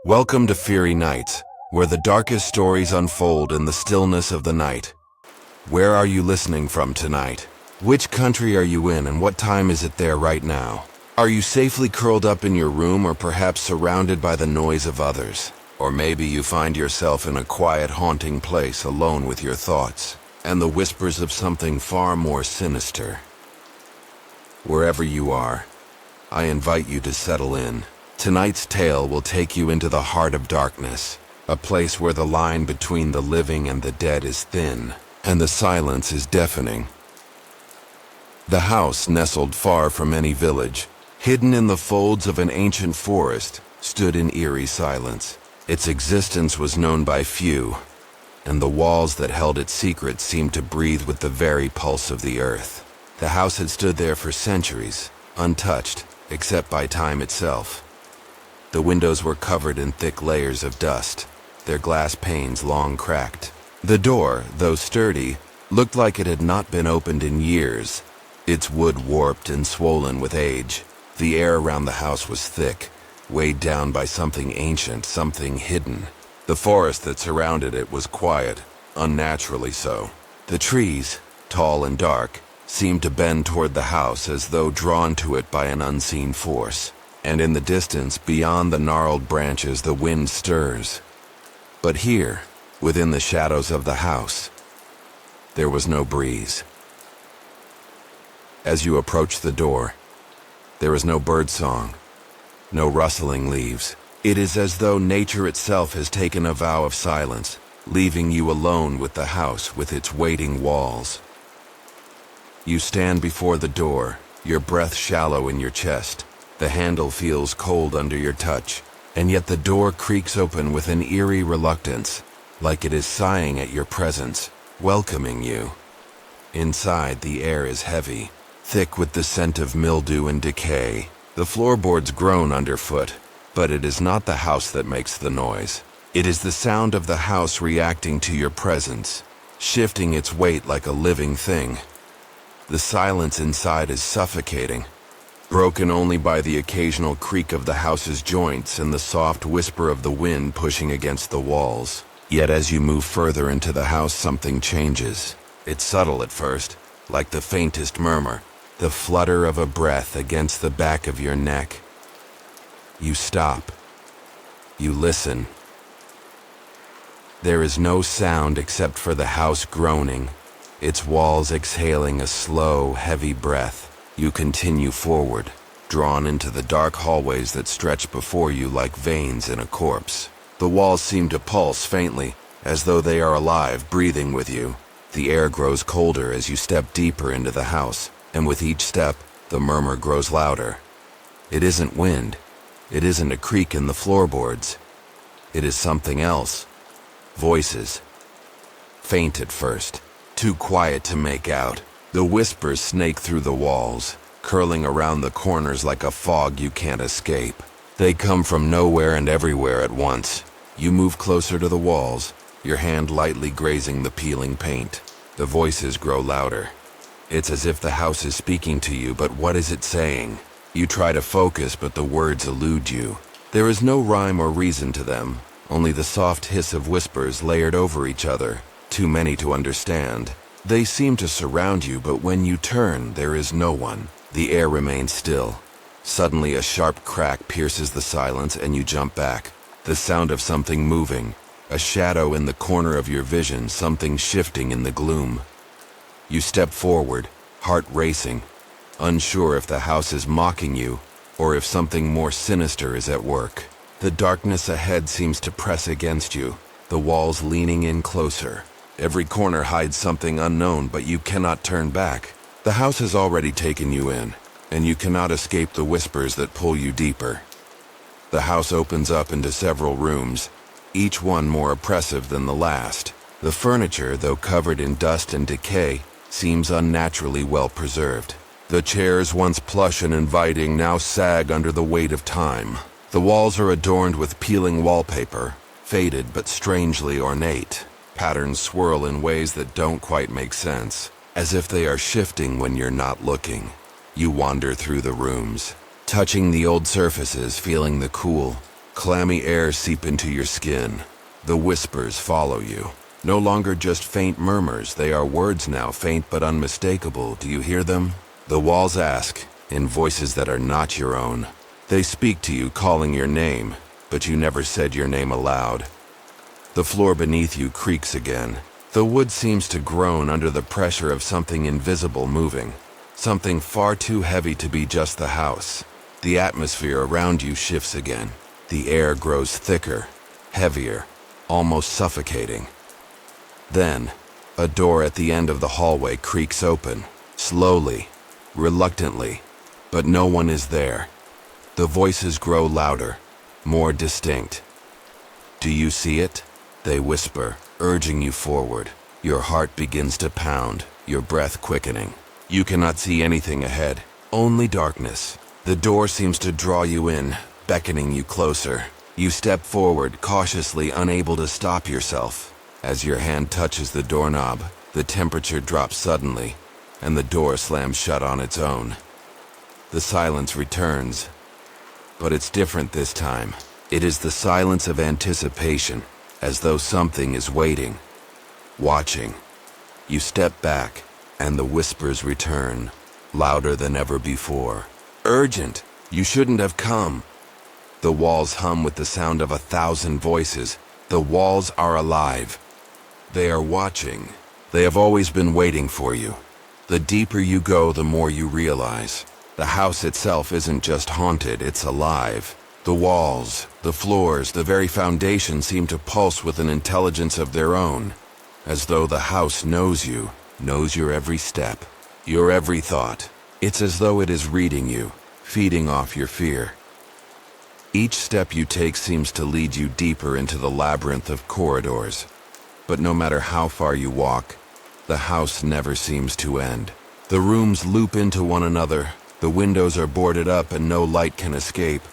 Welcome to Fiery Nights, where the darkest stories unfold in the stillness of the night. Where are you listening from tonight? Which country are you in and what time is it there right now? Are you safely curled up in your room or perhaps surrounded by the noise of others? Or maybe you find yourself in a quiet, haunting place alone with your thoughts and the whispers of something far more sinister. Wherever you are, I invite you to settle in. Tonight's tale will take you into the heart of darkness, a place where the line between the living and the dead is thin, and the silence is deafening. The house, nestled far from any village, hidden in the folds of an ancient forest, stood in eerie silence. Its existence was known by few, and the walls that held its secrets seemed to breathe with the very pulse of the earth. The house had stood there for centuries, untouched, except by time itself. The windows were covered in thick layers of dust, their glass panes long cracked. The door, though sturdy, looked like it had not been opened in years, its wood warped and swollen with age. The air around the house was thick, weighed down by something ancient, something hidden. The forest that surrounded it was quiet, unnaturally so. The trees, tall and dark, seemed to bend toward the house as though drawn to it by an unseen force. And in the distance, beyond the gnarled branches, the wind stirs. But here, within the shadows of the house, there was no breeze. As you approach the door, there is no birdsong, no rustling leaves. It is as though nature itself has taken a vow of silence, leaving you alone with the house with its waiting walls. You stand before the door, your breath shallow in your chest. The handle feels cold under your touch, and yet the door creaks open with an eerie reluctance, like it is sighing at your presence, welcoming you. Inside, the air is heavy, thick with the scent of mildew and decay. The floorboards groan underfoot, but it is not the house that makes the noise. It is the sound of the house reacting to your presence, shifting its weight like a living thing. The silence inside is suffocating, broken only by the occasional creak of the house's joints and the soft whisper of the wind pushing against the walls. Yet as you move further into the house, something changes. It's subtle at first, like the faintest murmur, the flutter of a breath against the back of your neck. You stop. You listen. There is no sound except for the house groaning, its walls exhaling a slow, heavy breath. You continue forward, drawn into the dark hallways that stretch before you like veins in a corpse. The walls seem to pulse faintly, as though they are alive, breathing with you. The air grows colder as you step deeper into the house, and with each step, the murmur grows louder. It isn't wind. It isn't a creak in the floorboards. It is something else. Voices. Faint at first, too quiet to make out. The whispers snake through the walls, curling around the corners like a fog you can't escape. They come from nowhere and everywhere at once. You move closer to the walls, your hand lightly grazing the peeling paint. The voices grow louder. It's as if the house is speaking to you, but what is it saying? You try to focus, but the words elude you. There is no rhyme or reason to them, only the soft hiss of whispers layered over each other, too many to understand. They seem to surround you, but when you turn, there is no one. The air remains still. Suddenly, a sharp crack pierces the silence and you jump back. The sound of something moving, a shadow in the corner of your vision, something shifting in the gloom. You step forward, heart racing, unsure if the house is mocking you or if something more sinister is at work. The darkness ahead seems to press against you, the walls leaning in closer. Every corner hides something unknown, but you cannot turn back. The house has already taken you in, and you cannot escape the whispers that pull you deeper. The house opens up into several rooms, each one more oppressive than the last. The furniture, though covered in dust and decay, seems unnaturally well preserved. The chairs, once plush and inviting, now sag under the weight of time. The walls are adorned with peeling wallpaper, faded but strangely ornate. Patterns swirl in ways that don't quite make sense, as if they are shifting when you're not looking. You wander through the rooms, touching the old surfaces, feeling the cool, Clammy air seep into your skin. The whispers follow you. No longer just faint murmurs, they are words now, faint but unmistakable. Do you hear them? The walls ask, in voices that are not your own. They speak to you, calling your name, but you never said your name aloud. The floor beneath you creaks again. The wood seems to groan under the pressure of something invisible moving, something far too heavy to be just the house. The atmosphere around you shifts again. The air grows thicker, heavier, almost suffocating. Then, a door at the end of the hallway creaks open, slowly, reluctantly, but no one is there. The voices grow louder, more distinct. Do you see it? They whisper, urging you forward. Your heart begins to pound, your breath quickening. You cannot see anything ahead, only darkness. The door seems to draw you in, beckoning you closer. You step forward, cautiously unable to stop yourself. As your hand touches the doorknob, the temperature drops suddenly, and the door slams shut on its own. The silence returns, but it's different this time. It is the silence of anticipation, as though something is waiting, watching. You step back, and the whispers return, louder than ever before. Urgent! You shouldn't have come. The walls hum with the sound of 1,000 voices. The walls are alive. They are watching. They have always been waiting for you. The deeper you go, the more you realize. The house itself isn't just haunted, it's alive. The walls, the floors, the very foundation seem to pulse with an intelligence of their own, as though the house knows you, knows your every step, your every thought. It's as though it is reading you, feeding off your fear. Each step you take seems to lead you deeper into the labyrinth of corridors. But no matter how far you walk, the house never seems to end. The rooms loop into one another, the windows are boarded up and no light can escape.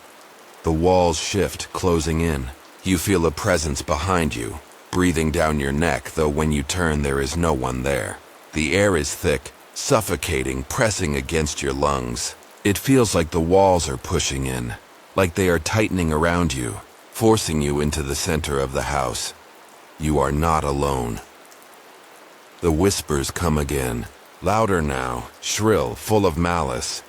The walls shift, closing in. You feel a presence behind you, breathing down your neck, though when you turn there is no one there. The air is thick, suffocating, pressing against your lungs. It feels like the walls are pushing in, like they are tightening around you, forcing you into the center of the house. You are not alone. The whispers come again, louder now, shrill, full of malice.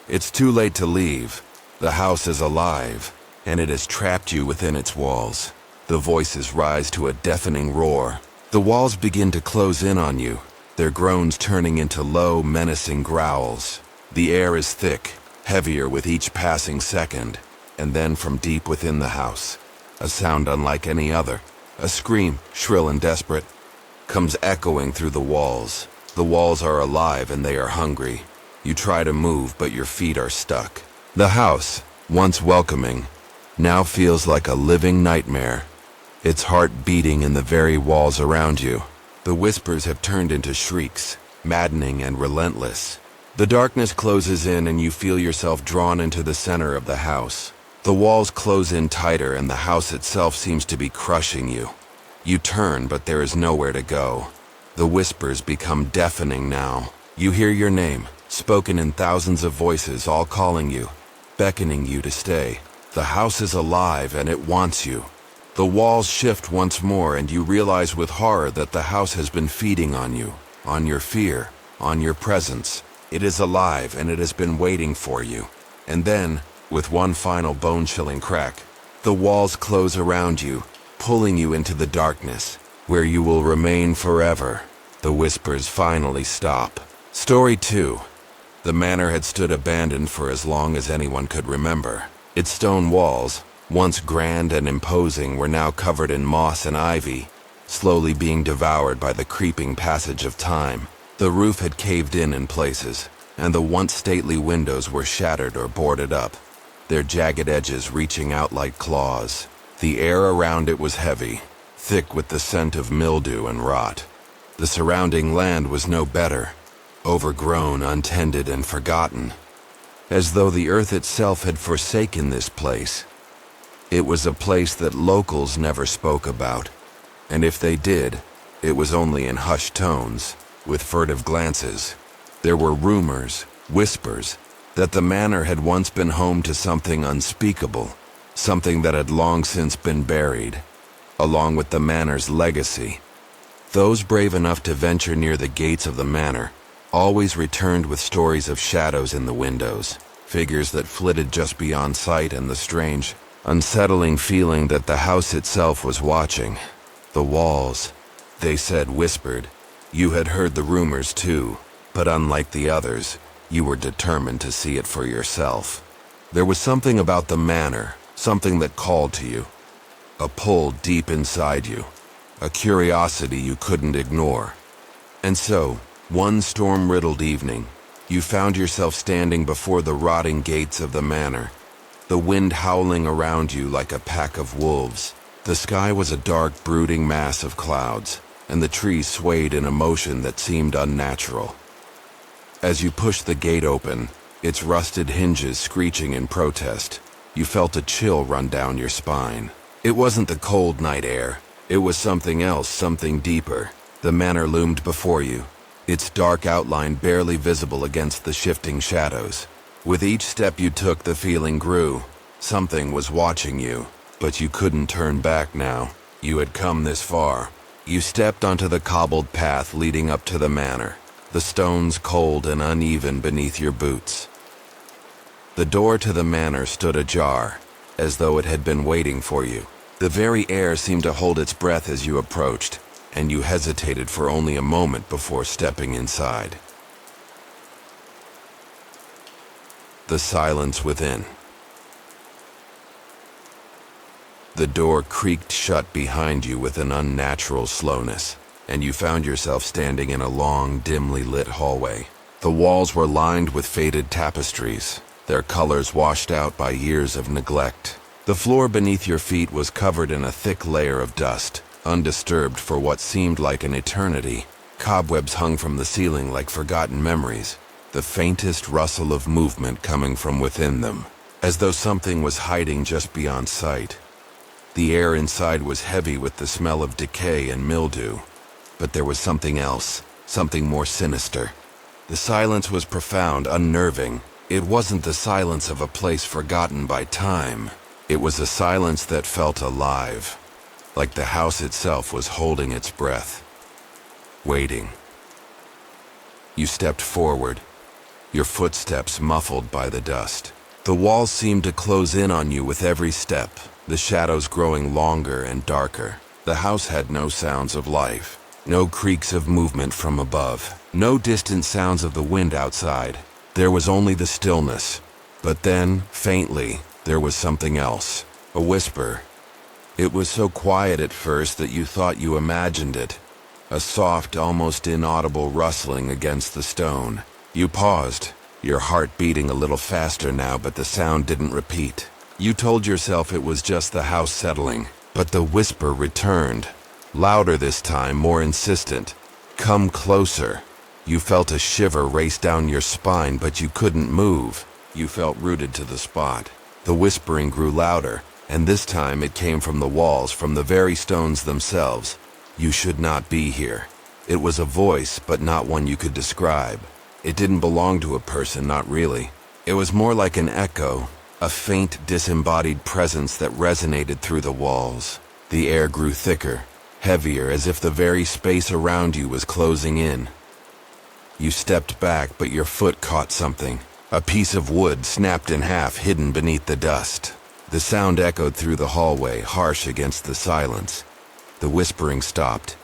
It's too late to leave. The house is alive, and it has trapped you within its walls. The voices rise to a deafening roar. The walls begin to close in on you, their groans turning into low, menacing growls. The air is thick, heavier with each passing second, and then from deep within the house, a sound unlike any other. A scream, shrill and desperate, comes echoing through the walls. The walls are alive and they are hungry. You try to move, but your feet are stuck. The house, once welcoming, now feels like a living nightmare, its heart beating in the very walls around you. The whispers have turned into shrieks, maddening and relentless. The darkness closes in and you feel yourself drawn into the center of the house. The walls close in tighter and the house itself seems to be crushing you. You turn, but there is nowhere to go. The whispers become deafening now. You hear your name, spoken in thousands of voices, all calling you, beckoning you to stay. The house is alive and it wants you. The walls shift once more and you realize with horror that the house has been feeding on you, on your fear, on your presence. It is alive and it has been waiting for you. And then, with one final bone-chilling crack, the walls close around you, pulling you into the darkness, where you will remain forever. The whispers finally stop. Story 2. The manor had stood abandoned for as long as anyone could remember. Its stone walls, once grand and imposing, were now covered in moss and ivy, slowly being devoured by the creeping passage of time. The roof had caved in places, and the once stately windows were shattered or boarded up, their jagged edges reaching out like claws. The air around it was heavy, thick with the scent of mildew and rot. The surrounding land was no better, overgrown, untended, and forgotten, as though the earth itself had forsaken this place. It was a place that locals never spoke about, and if they did, it was only in hushed tones, with furtive glances. There were rumors, whispers, that the manor had once been home to something unspeakable, something that had long since been buried, along with the manor's legacy. Those brave enough to venture near the gates of the manor always returned with stories of shadows in the windows, figures that flitted just beyond sight, and the strange, unsettling feeling that the house itself was watching. The walls, they said, whispered. You had heard the rumors too, but unlike the others, you were determined to see it for yourself. There was something about the manor, something that called to you, a pull deep inside you, a curiosity you couldn't ignore. And so, one storm-riddled evening, you found yourself standing before the rotting gates of the manor, the wind howling around you like a pack of wolves. The sky was a dark, brooding mass of clouds, and the trees swayed in a motion that seemed unnatural. As you pushed the gate open, its rusted hinges screeching in protest, you felt a chill run down your spine. It wasn't the cold night air. It was something else, something deeper. The manor loomed before you, its dark outline barely visible against the shifting shadows. With each step you took, the feeling grew. Something was watching you, but you couldn't turn back now. You had come this far. You stepped onto the cobbled path leading up to the manor, the stones cold and uneven beneath your boots. The door to the manor stood ajar, as though it had been waiting for you. The very air seemed to hold its breath as you approached, and you hesitated for only a moment before stepping inside. The silence within. The door creaked shut behind you with an unnatural slowness, and you found yourself standing in a long, dimly lit hallway. The walls were lined with faded tapestries, their colors washed out by years of neglect. The floor beneath your feet was covered in a thick layer of dust, undisturbed for what seemed like an eternity. Cobwebs hung from the ceiling like forgotten memories, the faintest rustle of movement coming from within them, as though something was hiding just beyond sight. The air inside was heavy with the smell of decay and mildew, but there was something else, something more sinister. The silence was profound, unnerving. It wasn't the silence of a place forgotten by time. It was a silence that felt alive, like the house itself was holding its breath, waiting. You stepped forward, your footsteps muffled by the dust. The walls seemed to close in on you with every step, the shadows growing longer and darker. The house had no sounds of life, no creaks of movement from above, no distant sounds of the wind outside. There was only the stillness. But then, faintly, there was something else, a whisper. It was so quiet at first that you thought you imagined it, a soft, almost inaudible rustling against the stone. You paused, your heart beating a little faster now, but the sound didn't repeat. You told yourself it was just the house settling, but the whisper returned, louder this time, more insistent. Come closer. You felt a shiver race down your spine, but you couldn't move. You felt rooted to the spot. The whispering grew louder, and this time it came from the walls, from the very stones themselves. You should not be here. It was a voice, but not one you could describe. It didn't belong to a person, not really. It was more like an echo, a faint, disembodied presence that resonated through the walls. The air grew thicker, heavier, as if the very space around you was closing in. You stepped back, but your foot caught something. A piece of wood snapped in half, hidden beneath the dust. The sound echoed through the hallway, harsh against the silence. The whispering stopped,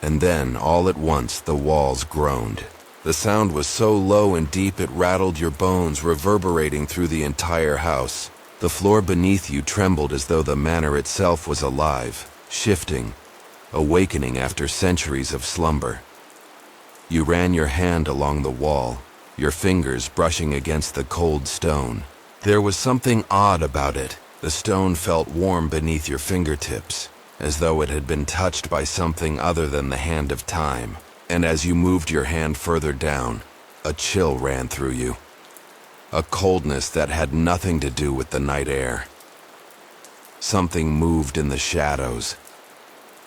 and then, all at once, the walls groaned. The sound was so low and deep it rattled your bones, reverberating through the entire house. The floor beneath you trembled as though the manor itself was alive, shifting, awakening after centuries of slumber. You ran your hand along the wall, your fingers brushing against the cold stone. There was something odd about it. The stone felt warm beneath your fingertips, as though it had been touched by something other than the hand of time. And as you moved your hand further down, a chill ran through you. A coldness that had nothing to do with the night air. Something moved in the shadows.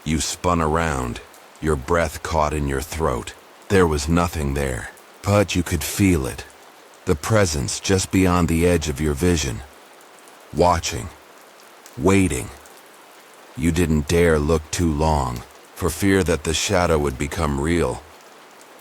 You spun around, your breath caught in your throat. There was nothing there, but you could feel it. The presence just beyond the edge of your vision. Watching. waiting. You didn't dare look too long, for fear that the shadow would become real.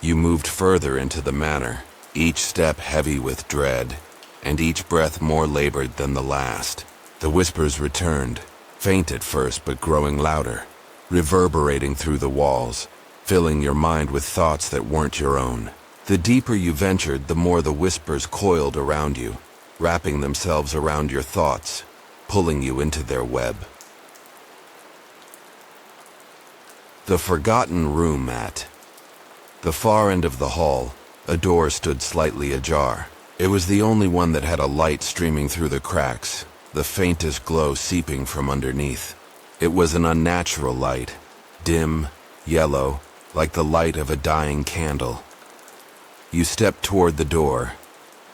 You moved further into the manor, each step heavy with dread, and each breath more labored than the last. The whispers returned, faint at first but growing louder, reverberating through the walls, filling your mind with thoughts that weren't your own. The deeper you ventured, the more the whispers coiled around you, wrapping themselves around your thoughts, pulling you into their web. The forgotten room at the far end of the hall, a door stood slightly ajar. It was the only one that had a light streaming through the cracks, the faintest glow seeping from underneath. It was an unnatural light, dim, yellow, like the light of a dying candle. You stepped toward the door,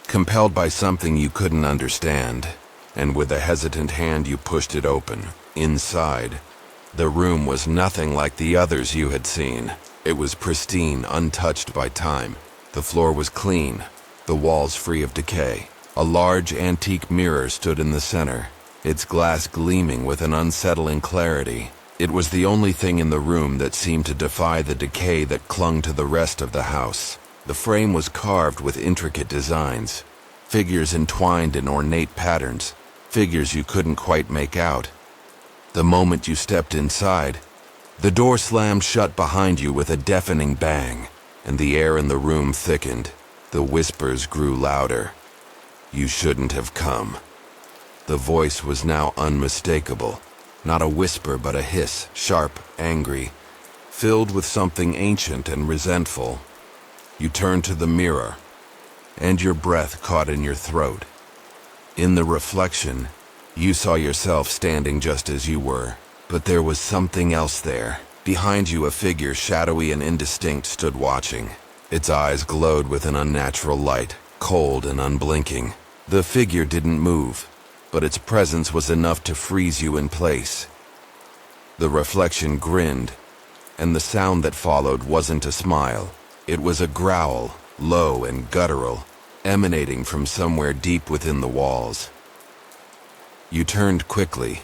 compelled by something you couldn't understand, and with a hesitant hand you pushed it open. Inside, the room was nothing like the others you had seen. It was pristine, untouched by time. The floor was clean, the walls free of decay. A large antique mirror stood in the center, its glass gleaming with an unsettling clarity. It was the only thing in the room that seemed to defy the decay that clung to the rest of the house. The frame was carved with intricate designs, figures entwined in ornate patterns, figures you couldn't quite make out. The moment you stepped inside, the door slammed shut behind you with a deafening bang, and the air in the room thickened. The whispers grew louder. You shouldn't have come. The voice was now unmistakable. Not a whisper, but a hiss, sharp, angry, filled with something ancient and resentful. You turned to the mirror, and your breath caught in your throat. In the reflection, you saw yourself standing just as you were, but there was something else there. Behind you, a figure, shadowy and indistinct, stood watching. Its eyes glowed with an unnatural light, cold and unblinking. The figure didn't move, but its presence was enough to freeze you in place. The reflection grinned, and the sound that followed wasn't a smile. It was a growl, low and guttural, emanating from somewhere deep within the walls. You turned quickly,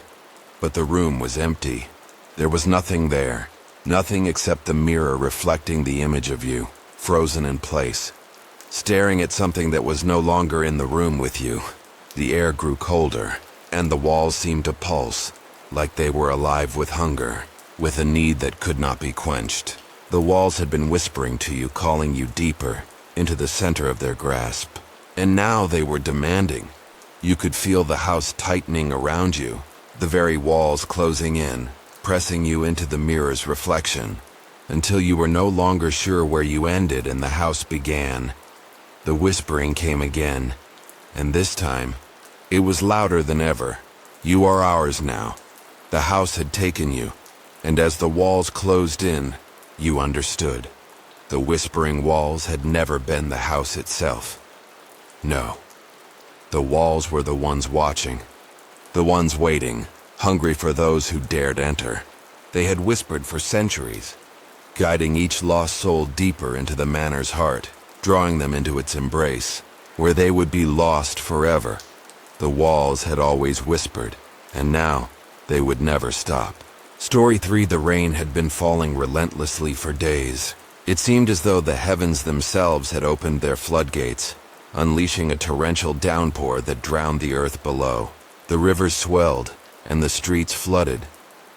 but the room was empty. There was nothing there, nothing except the mirror reflecting the image of you, frozen in place, staring at something that was no longer in the room with you. The air grew colder, and the walls seemed to pulse, like they were alive with hunger, with a need that could not be quenched. The walls had been whispering to you, calling you deeper, into the center of their grasp. And now they were demanding. You could feel the house tightening around you, the very walls closing in, pressing you into the mirror's reflection, until you were no longer sure where you ended and the house began. The whispering came again, and this time, it was louder than ever. You are ours now. The house had taken you, and as the walls closed in, you understood. The whispering walls had never been the house itself. No. The walls were the ones watching, the ones waiting, hungry for those who dared enter. They had whispered for centuries, guiding each lost soul deeper into the manor's heart, drawing them into its embrace, where they would be lost forever. The walls had always whispered, and now they would never stop. Story 3: The rain had been falling relentlessly for days. It seemed as though the heavens themselves had opened their floodgates, unleashing a torrential downpour that drowned the earth below. The rivers swelled, and the streets flooded,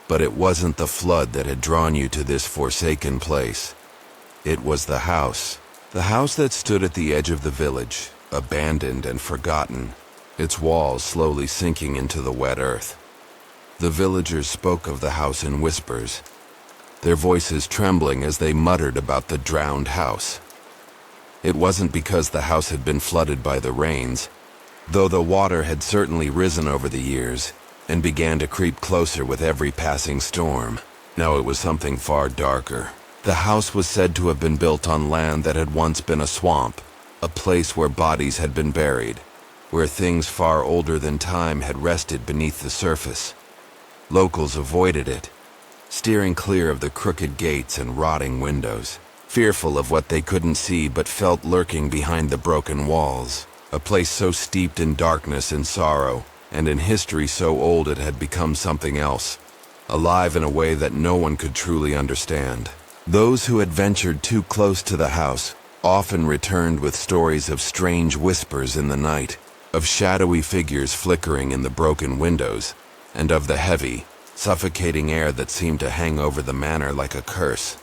but it wasn't the flood that had drawn you to this forsaken place. It was the house that stood at the edge of the village, abandoned and forgotten, its walls slowly sinking into the wet earth. The villagers spoke of the house in whispers, their voices trembling as they muttered about the drowned house. It wasn't because the house had been flooded by the rains, though the water had certainly risen over the years and began to creep closer with every passing storm. No, it was something far darker. The house was said to have been built on land that had once been a swamp, a place where bodies had been buried, where things far older than time had rested beneath the surface. Locals avoided it, steering clear of the crooked gates and rotting windows, fearful of what they couldn't see but felt lurking behind the broken walls. A place so steeped in darkness and sorrow, and in history so old it had become something else, alive in a way that no one could truly understand. Those who had ventured too close to the house often returned with stories of strange whispers in the night, of shadowy figures flickering in the broken windows, and of the heavy, suffocating air that seemed to hang over the manor like a curse.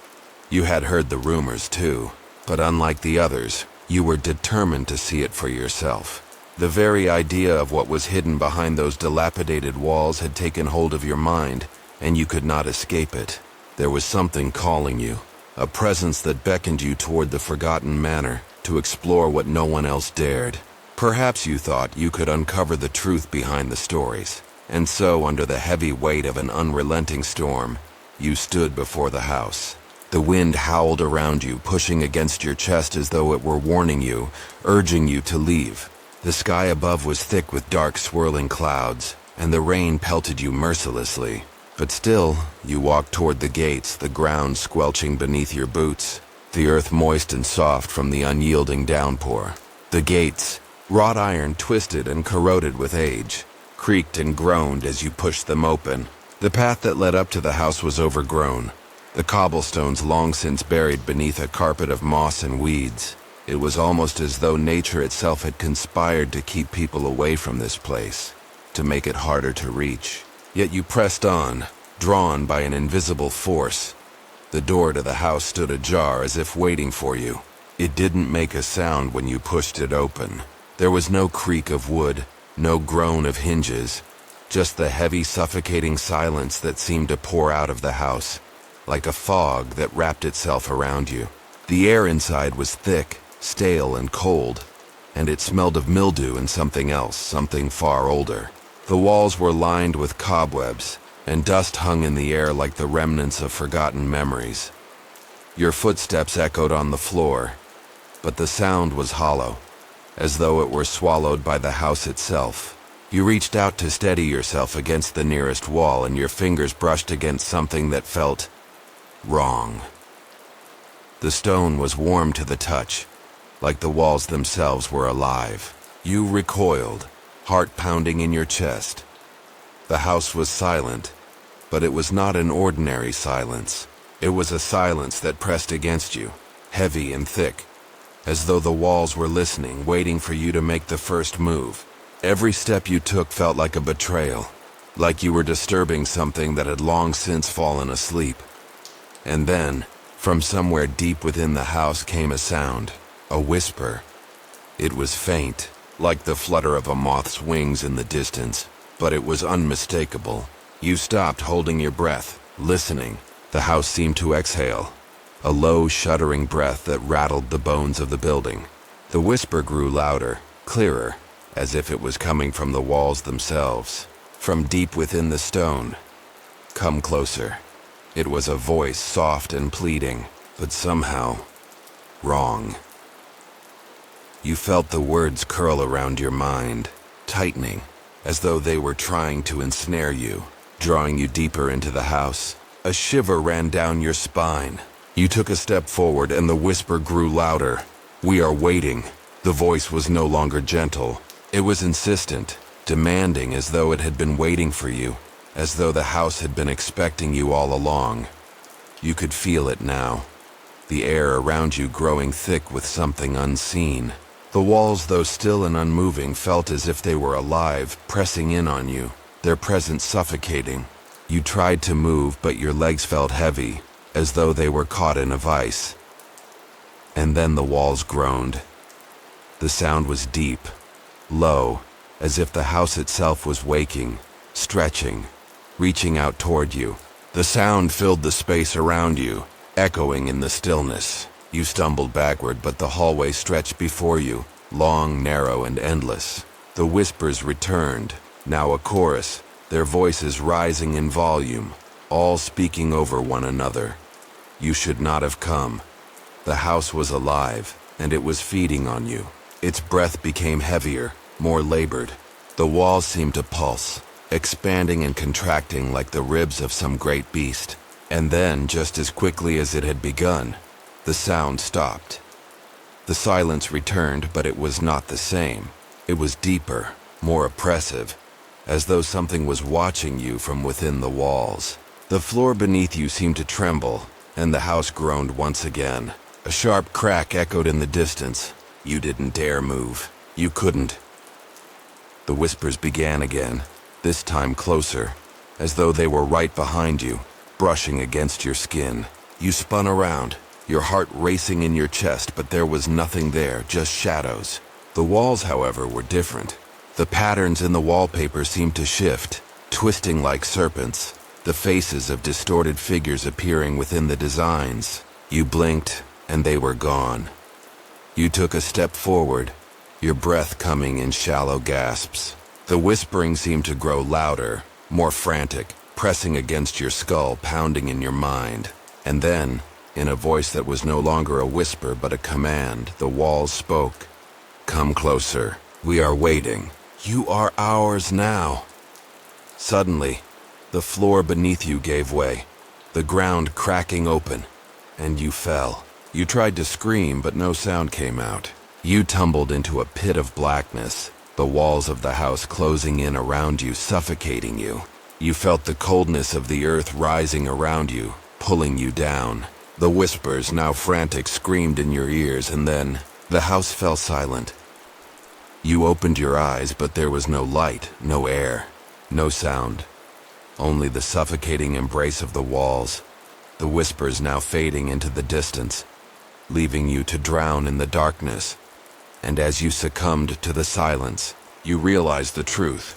You had heard the rumors too, but unlike the others, you were determined to see it for yourself. The very idea of what was hidden behind those dilapidated walls had taken hold of your mind, and you could not escape it. There was something calling you, a presence that beckoned you toward the forgotten manor, to explore what no one else dared. Perhaps you thought you could uncover the truth behind the stories, and so, under the heavy weight of an unrelenting storm, you stood before the house. The wind howled around you, pushing against your chest as though it were warning you, urging you to leave. The sky above was thick with dark swirling clouds, and the rain pelted you mercilessly. But still, you walked toward the gates, the ground squelching beneath your boots, the earth moist and soft from the unyielding downpour. The gates, wrought iron twisted and corroded with age, creaked and groaned as you pushed them open. The path that led up to the house was overgrown, the cobblestones long since buried beneath a carpet of moss and weeds. It was almost as though nature itself had conspired to keep people away from this place, to make it harder to reach. Yet you pressed on, drawn by an invisible force. The door to the house stood ajar as if waiting for you. It didn't make a sound when you pushed it open. There was no creak of wood, no groan of hinges, just the heavy, suffocating silence that seemed to pour out of the house, like a fog that wrapped itself around you. The air inside was thick, stale and cold, and it smelled of mildew and something else, something far older. The walls were lined with cobwebs, and dust hung in the air like the remnants of forgotten memories. Your footsteps echoed on the floor, but the sound was hollow, as though it were swallowed by the house itself. You reached out to steady yourself against the nearest wall, and your fingers brushed against something that felt wrong. The stone was warm to the touch, like the walls themselves were alive. You recoiled, heart pounding in your chest. The house was silent, but it was not an ordinary silence. It was a silence that pressed against you, heavy and thick, as though the walls were listening, waiting for you to make the first move. Every step you took felt like a betrayal, like you were disturbing something that had long since fallen asleep. And then, from somewhere deep within the house came a sound, a whisper. It was faint, like the flutter of a moth's wings in the distance, but it was unmistakable. You stopped, holding your breath, listening. The house seemed to exhale, a low, shuddering breath that rattled the bones of the building. The whisper grew louder, clearer, as if it was coming from the walls themselves, from deep within the stone. Come closer. It was a voice, soft and pleading, but somehow wrong. You felt the words curl around your mind, tightening, as though they were trying to ensnare you, drawing you deeper into the house. A shiver ran down your spine. You took a step forward and the whisper grew louder. "We are waiting." The voice was no longer gentle. It was insistent, demanding, as though it had been waiting for you, as though the house had been expecting you all along. You could feel it now, the air around you growing thick with something unseen. The walls, though still and unmoving, felt as if they were alive, pressing in on you, their presence suffocating. You tried to move, but your legs felt heavy, as though they were caught in a vice. And then the walls groaned. The sound was deep, low, as if the house itself was waking, stretching, reaching out toward you. The sound filled the space around you, echoing in the stillness. You stumbled backward, but the hallway stretched before you, long, narrow, and endless. The whispers returned, now a chorus, their voices rising in volume, all speaking over one another. You should not have come. The house was alive, and it was feeding on you. Its breath became heavier, more labored. The walls seemed to pulse, expanding and contracting like the ribs of some great beast. And then, just as quickly as it had begun, the sound stopped. The silence returned, but it was not the same. It was deeper, more oppressive, as though something was watching you from within the walls. The floor beneath you seemed to tremble, and the house groaned once again. A sharp crack echoed in the distance. You didn't dare move. You couldn't. The whispers began again, this time closer, as though they were right behind you, brushing against your skin. You spun around, your heart racing in your chest, but there was nothing there, just shadows. The walls, however, were different. The patterns in the wallpaper seemed to shift, twisting like serpents, the faces of distorted figures appearing within the designs. You blinked, and they were gone. You took a step forward, your breath coming in shallow gasps. The whispering seemed to grow louder, more frantic, pressing against your skull, pounding in your mind. And then, in a voice that was no longer a whisper but a command, the walls spoke. "Come closer. We are waiting. You are ours now." Suddenly, the floor beneath you gave way, the ground cracking open, and you fell. You tried to scream, but no sound came out. You tumbled into a pit of blackness, the walls of the house closing in around you, suffocating you. You felt the coldness of the earth rising around you, pulling you down. The whispers, now frantic, screamed in your ears, and then the house fell silent. You opened your eyes, but there was no light, no air, no sound. Only the suffocating embrace of the walls, the whispers now fading into the distance, leaving you to drown in the darkness. And as you succumbed to the silence, you realized the truth.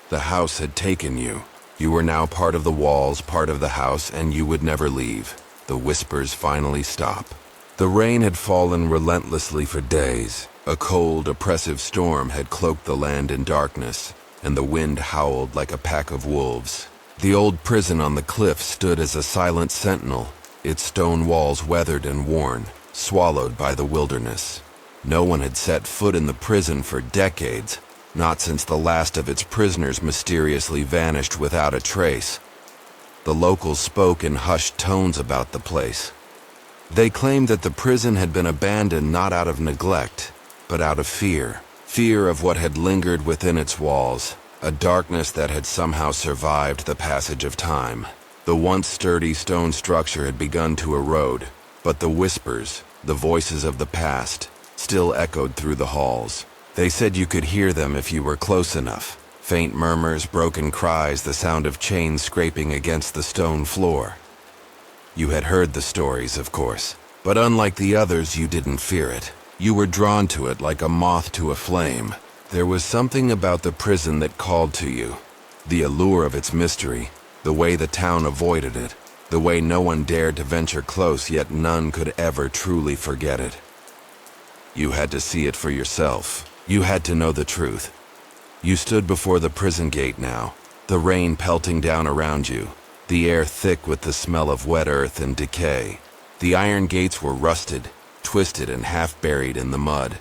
The house had taken you. You were now part of the walls, part of the house, and you would never leave. The whispers finally stopped. The rain had fallen relentlessly for days. A cold, oppressive storm had cloaked the land in darkness, and the wind howled like a pack of wolves. The old prison on the cliff stood as a silent sentinel, its stone walls weathered and worn, swallowed by the wilderness. No one had set foot in the prison for decades, not since the last of its prisoners mysteriously vanished without a trace. The locals spoke in hushed tones about the place. They claimed that the prison had been abandoned not out of neglect, but out of fear. Fear of what had lingered within its walls, a darkness that had somehow survived the passage of time. The once sturdy stone structure had begun to erode, but the whispers, the voices of the past, still echoed through the halls. They said you could hear them if you were close enough. Faint murmurs, broken cries, the sound of chains scraping against the stone floor. You had heard the stories, of course, but unlike the others, you didn't fear it. You were drawn to it like a moth to a flame. There was something about the prison that called to you. The allure of its mystery, the way the town avoided it, the way no one dared to venture close, yet none could ever truly forget it. You had to see it for yourself. You had to know the truth. You stood before the prison gate now, the rain pelting down around you, the air thick with the smell of wet earth and decay. The iron gates were rusted, twisted and half buried in the mud.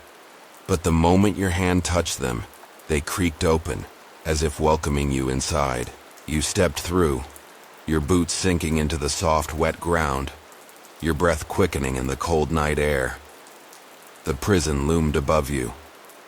But the moment your hand touched them, they creaked open, as if welcoming you inside. You stepped through, your boots sinking into the soft, wet ground, your breath quickening in the cold night air. The prison loomed above you,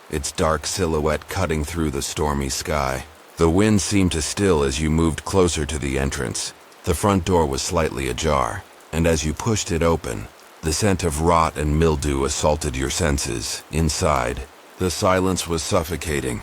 its dark silhouette cutting through the stormy sky. The wind seemed to still as you moved closer to the entrance. The front door was slightly ajar, and as you pushed it open, the scent of rot and mildew assaulted your senses. Inside, the silence was suffocating.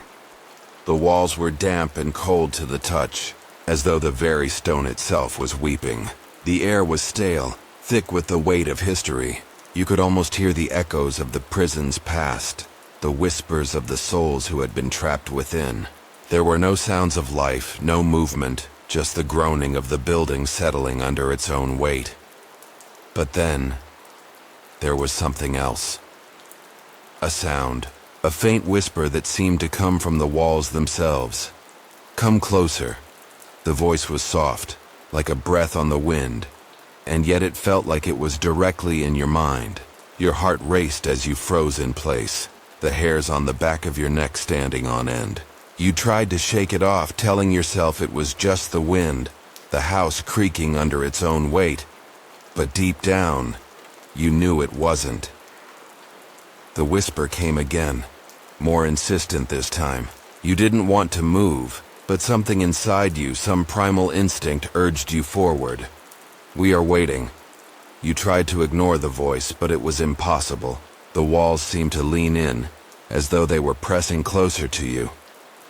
The walls were damp and cold to the touch, as though the very stone itself was weeping. The air was stale, thick with the weight of history. You could almost hear the echoes of the prison's past, the whispers of the souls who had been trapped within. There were no sounds of life, no movement, just the groaning of the building settling under its own weight. But then, there was something else. A sound, a faint whisper that seemed to come from the walls themselves. "Come closer." The voice was soft, like a breath on the wind, and yet it felt like it was directly in your mind. Your heart raced as you froze in place, the hairs on the back of your neck standing on end. You tried to shake it off, telling yourself it was just the wind, the house creaking under its own weight. But deep down, you knew it wasn't. The whisper came again, more insistent this time. You didn't want to move, but something inside you, some primal instinct, urged you forward. "We are waiting." You tried to ignore the voice, but it was impossible. The walls seemed to lean in, as though they were pressing closer to you,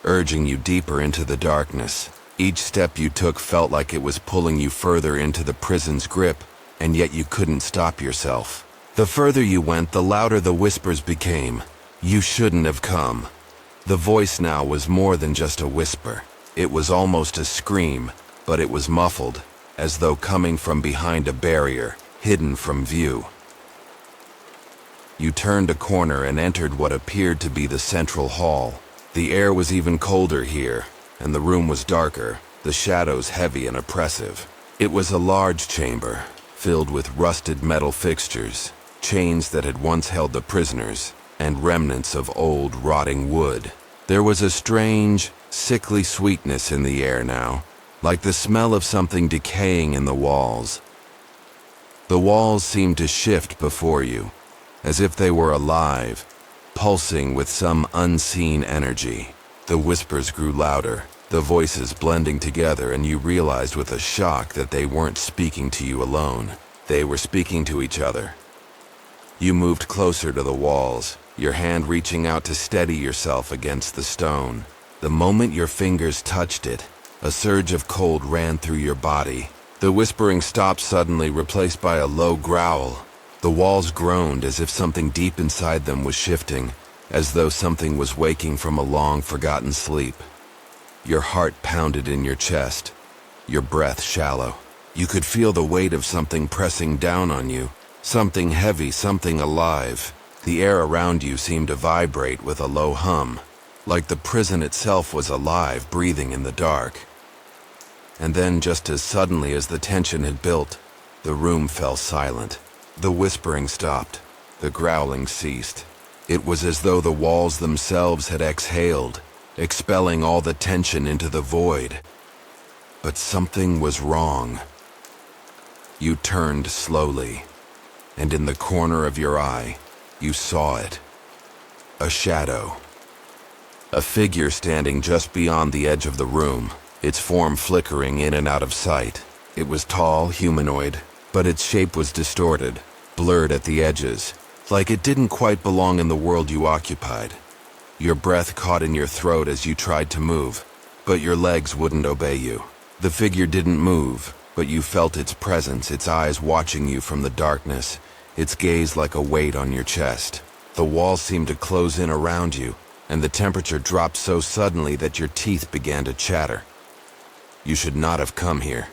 urging you deeper into the darkness. Each step you took felt like it was pulling you further into the prison's grip, and yet you couldn't stop yourself. The further you went, the louder the whispers became. "You shouldn't have come." The voice now was more than just a whisper. It was almost a scream, but it was muffled, as though coming from behind a barrier, hidden from view. You turned a corner and entered what appeared to be the central hall. The air was even colder here, and the room was darker, the shadows heavy and oppressive. It was a large chamber, filled with rusted metal fixtures, chains that had once held the prisoners, and remnants of old, rotting wood. There was a strange, sickly sweetness in the air now, like the smell of something decaying in the walls. The walls seemed to shift before you, as if they were alive, pulsing with some unseen energy. The whispers grew louder, the voices blending together, and you realized with a shock that they weren't speaking to you alone. They were speaking to each other. You moved closer to the walls, your hand reaching out to steady yourself against the stone. The moment your fingers touched it, a surge of cold ran through your body. The whispering stopped suddenly, replaced by a low growl. The walls groaned as if something deep inside them was shifting, as though something was waking from a long-forgotten sleep. Your heart pounded in your chest, your breath shallow. You could feel the weight of something pressing down on you, something heavy, something alive. The air around you seemed to vibrate with a low hum, like the prison itself was alive, breathing in the dark. And then, just as suddenly as the tension had built, the room fell silent. The whispering stopped. The growling ceased. It was as though the walls themselves had exhaled, expelling all the tension into the void. But something was wrong. You turned slowly, and in the corner of your eye, you saw it. A shadow. A figure standing just beyond the edge of the room, its form flickering in and out of sight. It was tall, humanoid, but its shape was distorted, blurred at the edges, like it didn't quite belong in the world you occupied. Your breath caught in your throat as you tried to move, but your legs wouldn't obey you. The figure didn't move, but you felt its presence, its eyes watching you from the darkness, its gaze like a weight on your chest. The walls seemed to close in around you, and the temperature dropped so suddenly that your teeth began to chatter. You should not have come here.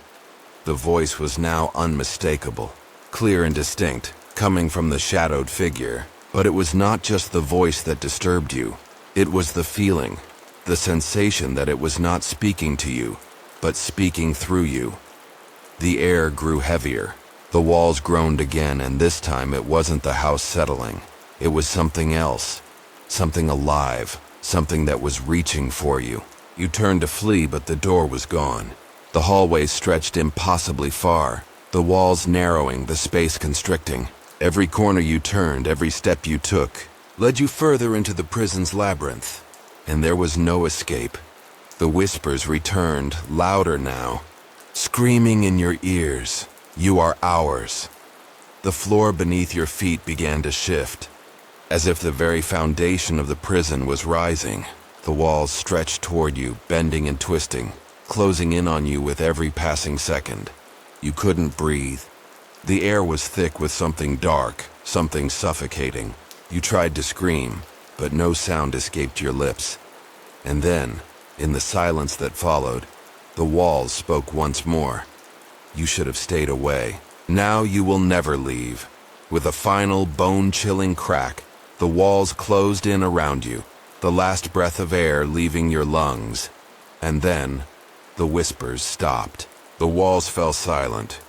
The voice was now unmistakable, clear and distinct, coming from the shadowed figure. But it was not just the voice that disturbed you. It was the feeling, the sensation that it was not speaking to you, but speaking through you. The air grew heavier. The walls groaned again, and this time it wasn't the house settling. It was something else, something alive, something that was reaching for you. You turned to flee, but the door was gone. The hallway stretched impossibly far, the walls narrowing, the space constricting. Every corner you turned, every step you took, led you further into the prison's labyrinth, and there was no escape. The whispers returned, louder now, screaming in your ears, "You are ours." The floor beneath your feet began to shift, as if the very foundation of the prison was rising. The walls stretched toward you, bending and twisting, closing in on you with every passing second. You couldn't breathe. The air was thick with something dark, something suffocating. You tried to scream, but no sound escaped your lips. And then, in the silence that followed, the walls spoke once more. You should have stayed away. Now you will never leave. With a final bone-chilling crack, the walls closed in around you, the last breath of air leaving your lungs. And then, the whispers stopped. The walls fell silent,